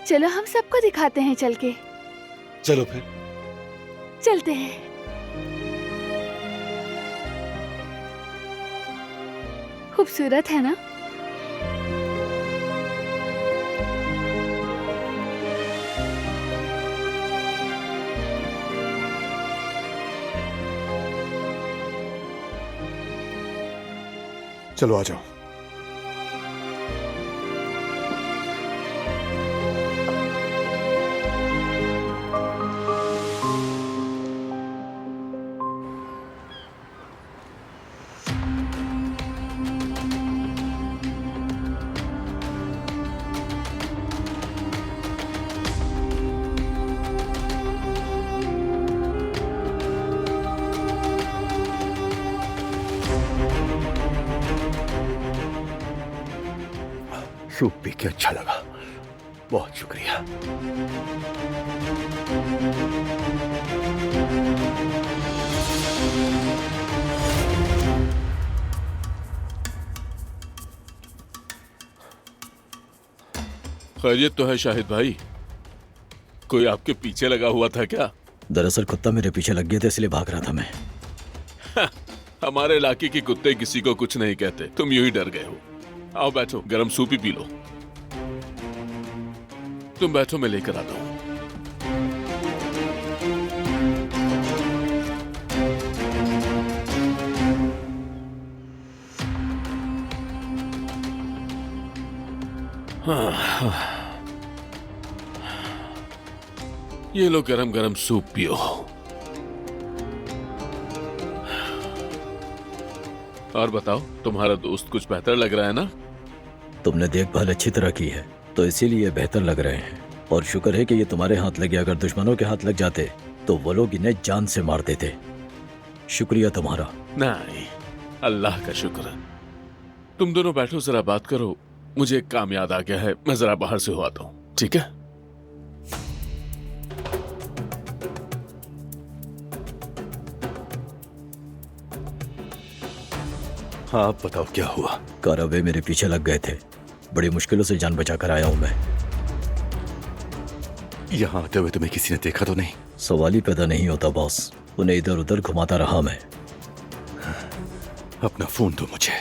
चलो हम सबको दिखाते हैं चल के। चलो फिर। चलते हैं। खूबसूरत है ना? चलो आ जाओ। सूप पी के अच्छा लगा, बहुत शुक्रिया। खैरियत तो है शाहिद भाई? कोई आपके पीछे लगा हुआ था क्या? दरअसल कुत्ता मेरे पीछे लग गया था, इसलिए भाग रहा था मैं। हमारे इलाके के कुत्ते किसी को कुछ नहीं कहते, तुम यूं ही डर गए हो। आओ बैठो, गरम सूप ही पी लो। तुम बैठो, मैं लेकर आता हूं। ये लो गरम गरम सूप पियो। और बताओ, तुम्हारा दोस्त कुछ बेहतर लग रहा है ना? तुमने देखभाल अच्छी तरह की है, तो इसीलिए बेहतर लग रहे हैं। और शुक्र है कि ये तुम्हारे हाथ लगे, अगर दुश्मनों के हाथ लग जाते तो वो लोग इन्हें जान से मार देते। शुक्रिया तुम्हारा। नहीं, अल्लाह का शुक्र। तुम दोनों बैठो, जरा बात करो। मुझे एक काम याद आ गया है, मैं जरा बाहर से हो आता हूं, ठीक है? हाँ, आप बताओ क्या हुआ? कारवे मेरे पीछे लग गए थे, बड़ी मुश्किलों से जान बचा कर आया हूं मैं। यहाँ आते हुए तुम्हें किसी ने देखा तो नहीं? सवाल ही पैदा नहीं होता बॉस, उन्हें इधर उधर घुमाता रहा मैं। अपना फोन दो मुझे।